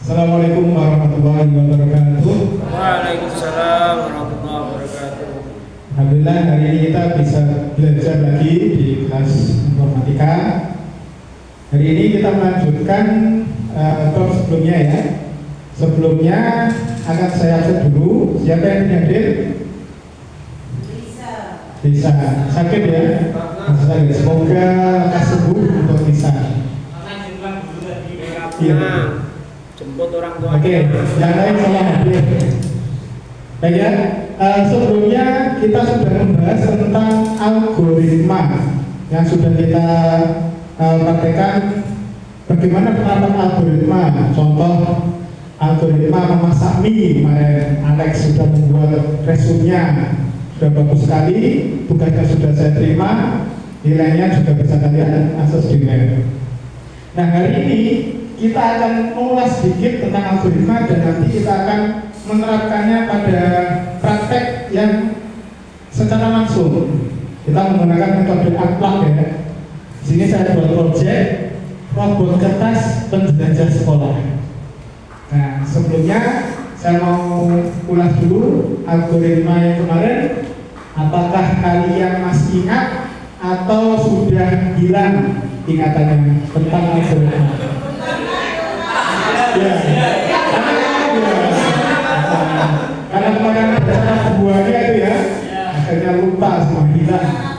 Assalamualaikum warahmatullahi wabarakatuh. Waalaikumsalam warahmatullahi wabarakatuh. Alhamdulillah hari ini kita bisa belajar lagi di kelas informatika. Hari ini kita melanjutkan bab sebelumnya ya. Sebelumnya akan saya absen dulu. Siapa yang hadir? Bisa. Sakit ya? Sakit. Semoga lekas sembuh untuk bisa. Iya. Jemput orang tua. Oke, yang lain saya hadir. Baik ya, sebelumnya kita sudah membahas tentang algoritma yang sudah kita praktekkan. Bagaimana penerapan algoritma? Contoh algoritma memasak mie kemarin Alex sudah membuat resumenya, sudah bagus sekali, tugasnya sudah saya terima, nilainya juga bisa kalian akses di web. Nah hari ini kita akan mengulas sedikit tentang algoritma dan nanti kita akan menerapkannya pada praktek yang secara langsung. Kita menggunakan metode akhlak ya. Di sini saya buat proyek robot kertas penjelajah sekolah. Nah sebelumnya saya mau ulas dulu algoritma yang kemarin. Apakah kalian masih ingat atau sudah hilang ingatannya tentang algoritma? Ya, karena kemarin ada buahnya itu ya, akhirnya lupa semua hilang.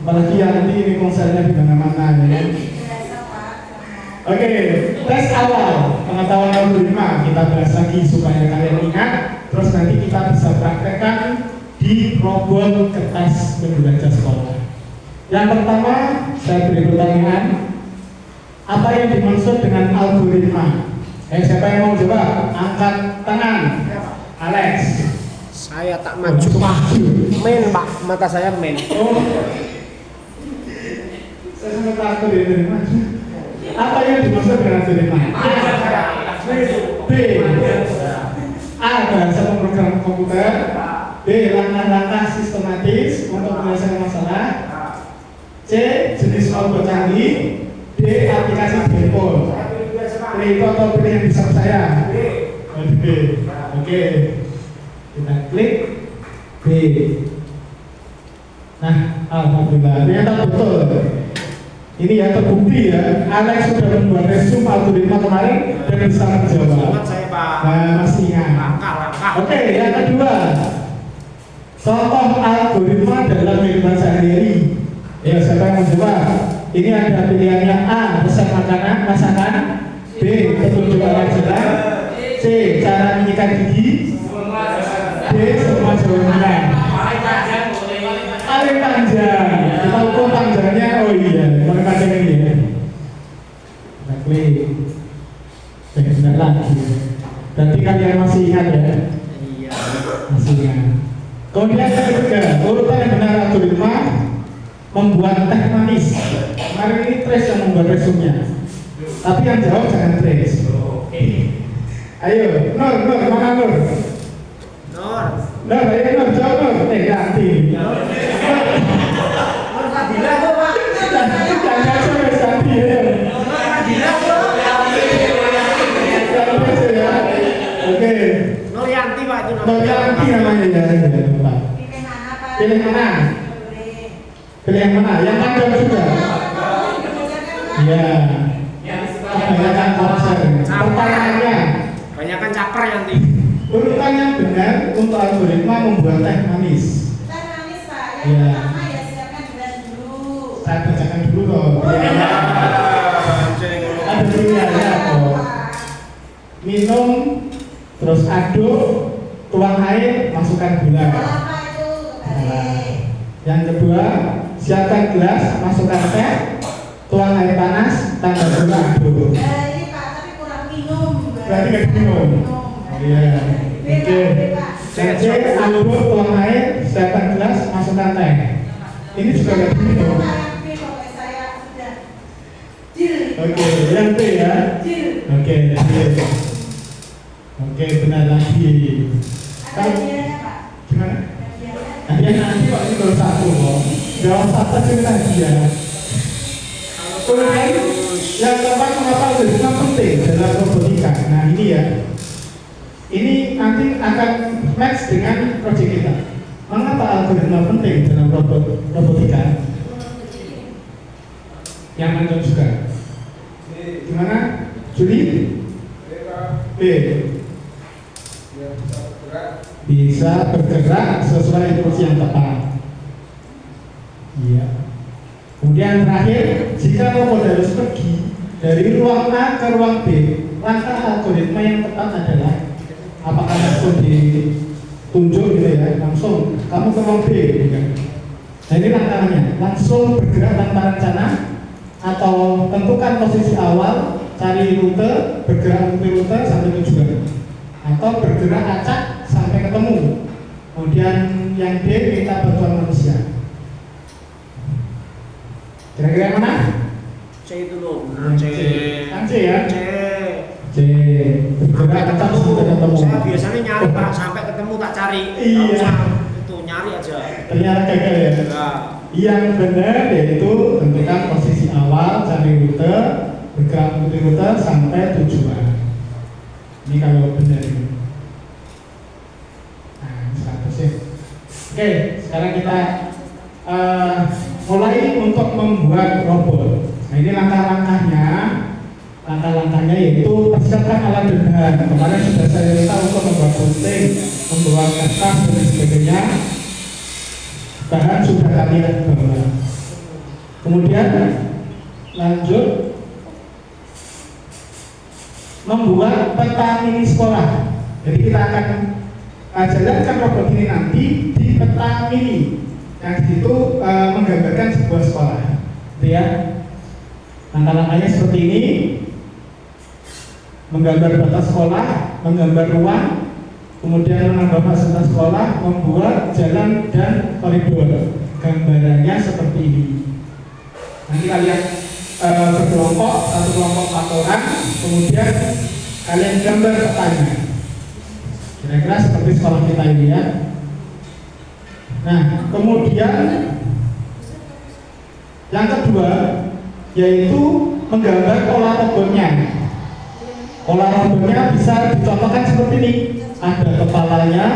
Apalagi yang nanti ini konsernya di mana-mana ya. Oke, tes awal pengetahuan algoritma kita bahas lagi supaya kalian ingat. Terus nanti kita bisa praktekkan di robot kertas penjelajah sekolah. Yang pertama saya beri pertanyaan. Apa yang dimaksud dengan algoritma? Siapa yang mau coba? Angkat tangan. Alex. Saya tak maju. Men pak, mata saya men. Oh. Saya sangat takut ya maju. Apa yang dimaksud dengan algoritma? B. A. Bahasa pemrograman komputer. B. Langkah-langkah sistematis untuk menyelesaikan masalah. C. Jenis robot canggih. D. Aplikasi handphone. Pilih atau pilih yang bisa saya? B. Oke. Kita klik B. Nah, alhamdulillah ternyata betul. Ini ya terbukti ya. Alex sudah membuat resume algoritma kemarin dan bisa menjawab. Saya pak. Nah, masih ingat. Langkah. Oke, yang kedua. Contoh algoritma dalam kehidupan sehari-hari. Ya, siapa yang mau coba? Ini ada pilihannya A. Resep makanan, masakan. B. Petunjuk arah jalan. C. Cara menyikat gigi. D. Semua jawabannya. Paling panjang. Kita ukur panjangnya. Oh iya, paling panjang ini ya. Kita klik. Benar lagi. Berarti kalian masih ingat ya? Iya. Masih ingat. Kemudian yang ketiga, urutan yang benar algoritma membuat teh manis. Kemarin ini Trace yang membuat resumenya. Tapi yang jawab jangan Trace. Ayo, Nur, mana Nur? Nur, ayo Nur, jawab Nur. Ganti. Nur Fadila kok Pak? Jangan sampai ganti ya. Nur Fadila kok? Oke. Nur Yanti pak itu. Nur Yanti namanya ya. Pak. Pilih mana? Pilih yang mana? Yang panjang juga. Iya. Kebanyakan konser. Pertanyaannya. Banyakan caper Yanti. Urutan yang benar untuk algoritma membuat teh manis. Teh manis pak. Yang Iya. pertama ya siapkan gelas dulu. Saya bacakan dulu loh. Ada pilihannya kok. Minum, terus aduk, tuang air, masukkan gula. Apa itu kembali? Yang kedua, siapkan gelas, masukkan teh, tuang air panas, tambah gula, aduk. Ini pak, tapi kurang minum. Berarti nggak minum. Iya. Oke. C, aduk, tuang air, siapkan gelas, masukkan teh. Ini juga nggak minum. Saya sudah deal. Oke, yang B ya. Deal. Oke, deal. Oke, benar lagi. Ada hadiahnya pak. Gimana? Hadiahnya. Hadiah nanti kok ini baru satu kok. Jawab satu cerita hadiah. Kemudian yang keempat, mengapa algoritma penting dalam lagi ya. Ini nanti akan match dengan proyek kita. Mengapa algoritma penting dalam robotika? Yang menjawab juga. Gimana? Juli? B. Bisa bergerak sesuai instruksi yang tepat. Iya. Kemudian terakhir, jika robot harus pergi dari ruang A ke ruang B, langkah algoritma yang tepat adalah apakah langsung ditunjuk gitu ya, langsung kamu ke ruang B gitu kan. Nah ini langkahnya, langsung bergerak tanpa rencana atau tentukan posisi awal, cari rute, bergerak rute sampai tujuan, atau bergerak acak sampai ketemu. Kemudian yang D minta bantuan manusia. Kira-kira mana? C itu loh. C. Kan C ya? C. C. Bergerak acak sampai ketemu. Saya biasanya nyari Pak, sampai ketemu tak cari. Iya. Nggak usah itu nyari aja. Ternyata gagal ya. Nah, Yang benar yaitu tentukan posisi awal, cari rute, bergerak mengikuti rute sampai tujuan. Ini kalau benar ini. Nah, 100 ya. Oke, sekarang kita mulai untuk membuat robot. Nah, ini langkah-langkahnya. Langkah-langkahnya yaitu persiapkan alat dan bahan. Kemarin sudah saya minta untuk membuat gunting, membawa kertas dan sebagainya. Bahan sudah kalian bawa. Kemudian lanjut membuat peta mini sekolah. Jadi kita akan jalankan robot ini nanti di peta mini yang itu menggambarkan sebuah sekolah. Gitu ya. Langkah-langkahnya seperti ini: menggambar batas sekolah, menggambar ruang, kemudian menambah fasilitas sekolah, membuat jalan dan koridor. Gambarannya seperti ini. Nanti kalian berkelompok, satu kelompok 4 orang, kemudian kalian gambar petanya. Kira-kira seperti sekolah kita ini ya. Nah, kemudian yang kedua yaitu menggambar pola robotnya. Pola robotnya bisa dicontohkan seperti ini. Ada kepalanya,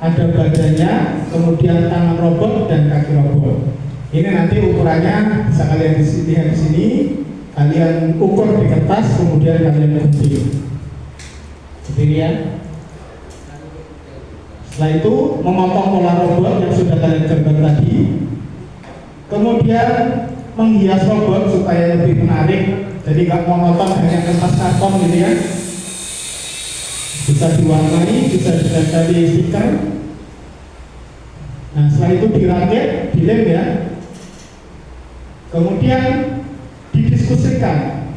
ada badannya, kemudian tangan robot dan kaki robot. Ini nanti ukurannya bisa kalian lihat di sini. Kalian ukur di kertas, kemudian kalian gunting. Seperti ini ya. Setelah itu memotong pola robot yang sudah kalian gambar tadi. Kemudian menghias robot supaya lebih menarik. Jadi nggak monoton hanya kertas karton gitu ya. Bisa diwarnai, bisa ditempeli stiker. Nah setelah itu dirakit, dilem ya. Kemudian didiskusikan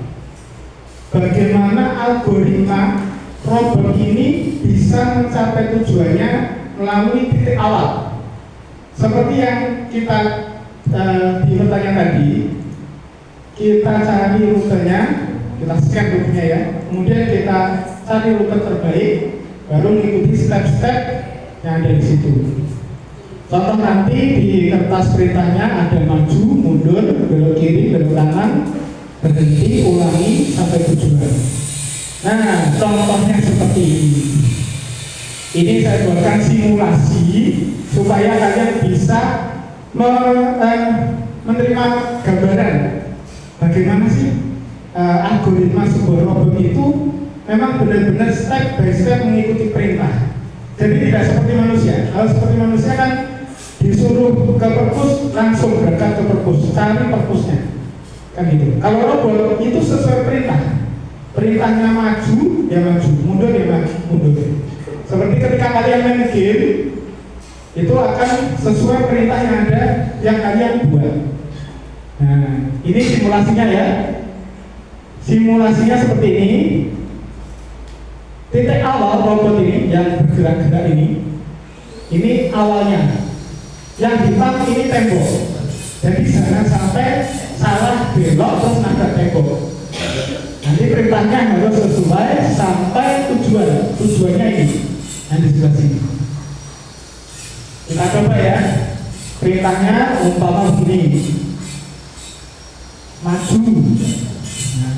bagaimana algoritma robot ini bisa mencapai tujuannya melalui titik awal. Seperti yang kita di pertanyaan tadi, kita cari rutenya, kita scan rutenya ya, kemudian kita cari rute terbaik, baru mengikuti step-step yang ada di situ. Contoh nanti di kertas perintahnya ada maju, mundur, belok kiri, belok kanan, berhenti, ulangi sampai tujuan. Nah, contohnya seperti ini. Ini saya buatkan simulasi supaya kalian bisa menerima gambaran bagaimana sih algoritma sebuah robot itu memang benar-benar step by step mengikuti perintah. Jadi tidak seperti manusia. Kalau seperti manusia kan disuruh ke perpus langsung berangkat ke perpus, cari perpusnya, kan gitu. Kalau robot itu sesuai perintah. Perintahnya maju, ya maju, mundur, ya maju, mundur. Seperti ketika kalian main game, itu akan sesuai perintah yang ada yang kalian buat. Nah, ini simulasinya ya. Simulasinya seperti ini. Titik awal robot ini yang bergerak-gerak ini awalnya. Yang hitam ini tembok. Jadi jangan sampai salah belok terus nabrak tembok. Nanti perintahnya harus sesuai sampai tujuan. Tujuannya ini yang di sebelah sini. Kita coba ya. Perintahnya umpama begini. Maju. Nah,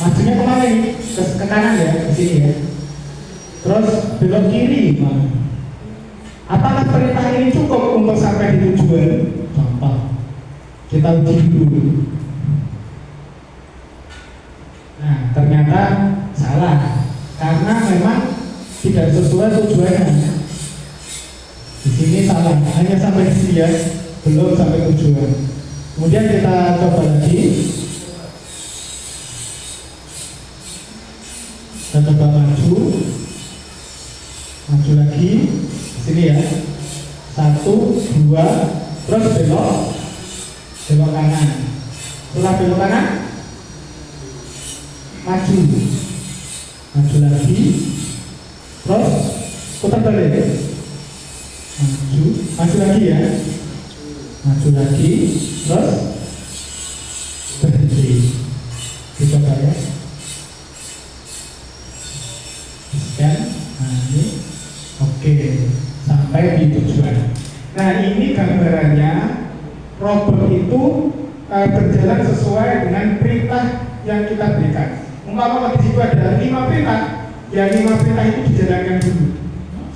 Majunya kemana ini? Ke kanan ya, ke sini ya. Terus belok kiri. Apakah perintah ini cukup untuk sampai di tujuan? Gampang. Kita uji dulu. Nah, ternyata salah. Karena memang tidak sesuai tujuannya. Di sini salah, hanya sampai di sini ya, belum sampai tujuan. Kemudian kita coba lagi. Kita coba maju lagi, sini ya, 1, 2, terus belok kanan. Setelah belok kanan, maju lagi, terus putar balik, maju lagi ya, maju lagi, terus berhenti. Dicoba ya. Sekian, nah ini oke, sampai di tujuan. Nah ini gambarannya robot itu berjalan sesuai dengan perintah yang kita berikan. Umpama di situ ada 5 perintah, ya 5 perintah itu dijalankan dulu.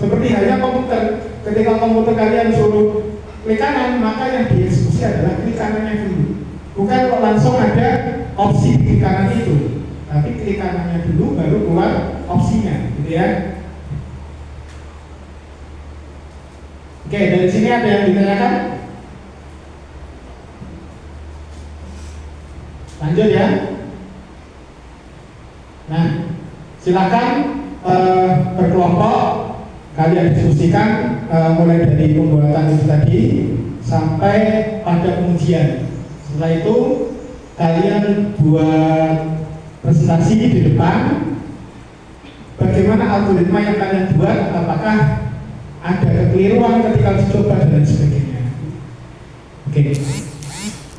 Seperti halnya komputer, ketika komputer kalian suruh klik kanan, maka yang dieksekusi adalah klik kanannya dulu. Bukan kok langsung ada opsi klik kanan itu, tapi klik kanannya dulu baru keluar opsinya, gitu ya. Oke, dari sini ada yang ditanyakan? Lanjut ya. Nah, silakan berkelompok kalian diskusikan mulai dari pembuatan itu tadi sampai pada pengujian. Setelah itu kalian buat presentasi di depan. Bagaimana algoritma yang kalian buat? Apakah ada kekeliruan ketika dicoba dan sebagainya? Oke.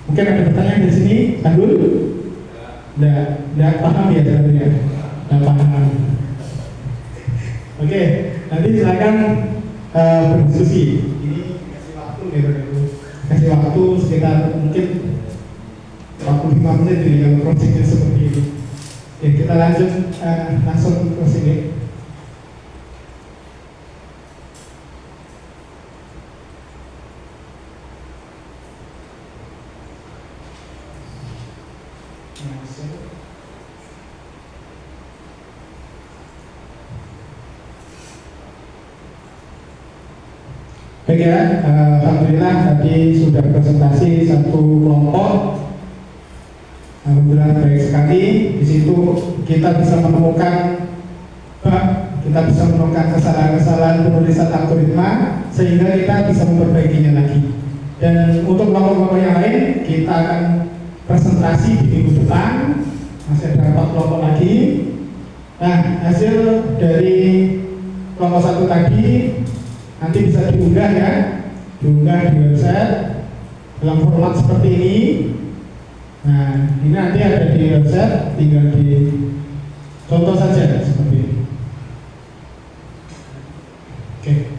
Mungkin ada pertanyaan di sini, Tanggul? Nggak paham ya jawabannya? Nggak paham. Oke, nanti silakan berdiskusi. Ini kasih waktu gitu, kasih waktu sekitar mungkin 45 menit jadi kalau proyeknya seperti ini. Oke, kita lanjut langsung ke sini. Baik ya, alhamdulillah tadi sudah presentasi satu kelompok. Alhamdulillah baik sekali. Di situ kita bisa menemukan kesalahan-kesalahan penulisan algoritma sehingga kita bisa memperbaikinya lagi. Dan untuk kelompok-kelompok yang lain kita akan presentasi di minggu depan. Masih ada 4 kelompok lagi. Nah, hasil dari kelompok 1 tadi nanti bisa diunggah ya, diunggah di website dalam format seperti ini. Nah, ini nanti ada di website, tinggal di contoh saja seperti ini. Oke,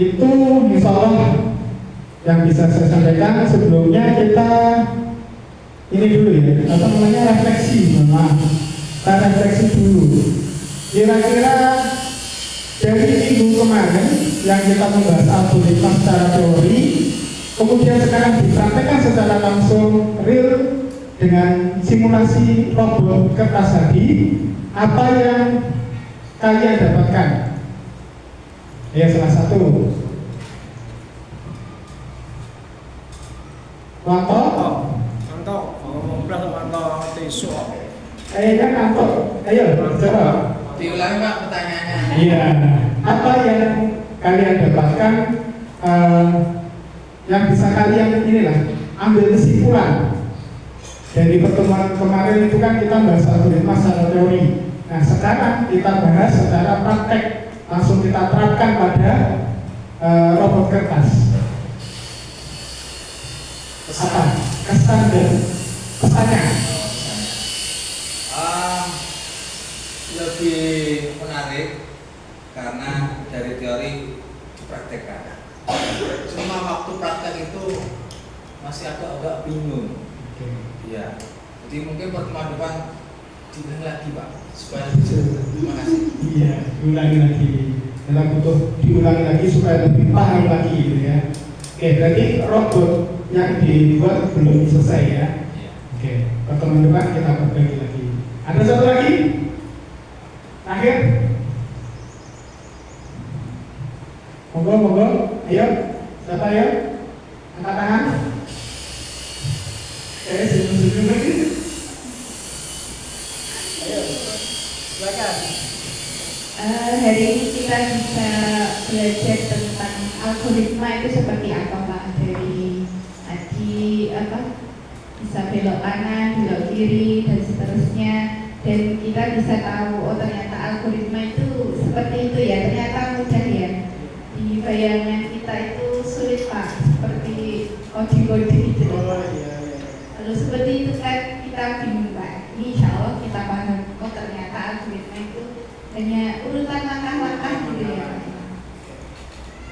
itu insya Allah yang bisa saya sampaikan. Sebelumnya kita ini dulu ya, apa namanya, refleksi. Kita refleksi dulu. Kira-kira dari minggu kemarin yang kita membahas algoritma secara teori, kemudian sekarang dipraktekkan secara langsung real dengan simulasi robot kertas tadi, apa yang kalian dapatkan? Ya, salah satu Mantok, mantok tisu. Kayaknya kantor. Ayo, coba. Diulangi Pak pertanyaannya. Iya. Apa yang kalian dapatkan yang bisa kalian inilah ambil kesimpulan dari pertemuan kemarin itu kan kita bahas algoritma secara teori. Nah, sekarang kita bahas secara praktek, langsung kita terapkan pada robot kertas. Apa kesan dan pesannya? Lebih menarik karena dari teori dipraktekkan. Cuma waktu praktek itu masih agak bingung. Ya, jadi mungkin pertemuan depan diulang lagi Pak supaya lebih jelas. Terima kasih. Iya, diulangi lagi. Kita butuh diulangi lagi supaya lebih paham lagi gitu ya. Oke, berarti robot yang dibuat belum selesai ya. Iya. Oke, pertemuan depan kita berbagi lagi. Ada satu lagi? Akhir? Monggo, ayo. Siapa ya? Angkat tangan. Senyum-senyum lagi. Ayo, silakan. Hari ini kita bisa belajar tentang algoritma itu seperti apa Pak, dari tadi bisa belok kanan, belok kiri dan seterusnya, dan kita bisa tahu oh ternyata algoritma itu seperti itu ya, ternyata mudah ya. Di bayangan kita itu sulit Pak, seperti kode-kode gitu. Oh iya. Lalu seperti itu kan kita bingung Pak. Ini insya Allah kita paham. Oh ternyata algoritma itu hanya urutan langkah-langkah gitu ya.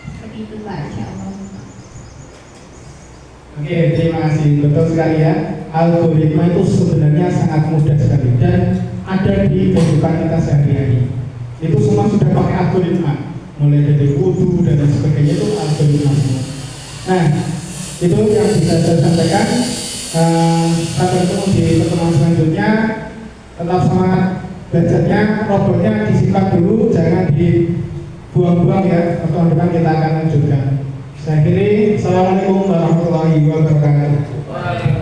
Seperti itu Pak, insya Allah. Oke, terima kasih. Betul sekali ya. Algoritma itu sebenarnya sangat mudah sekali dan ada di kehidupan kita sehari-hari. Itu semua sudah pakai algoritma. Mulai dari wudhu dan lain sebagainya itu algoritma semua. Nah, itu yang bisa saya sampaikan. Sampai ketemu di pertemuan selanjutnya. Tetap semangat belajarnya. Robotnya disimpan dulu, jangan dibuang-buang ya. Pertemuan depan kita akan lanjutkan. Saya akhiri. Assalamualaikum warahmatullahi wabarakatuh. Waalaikumsalam.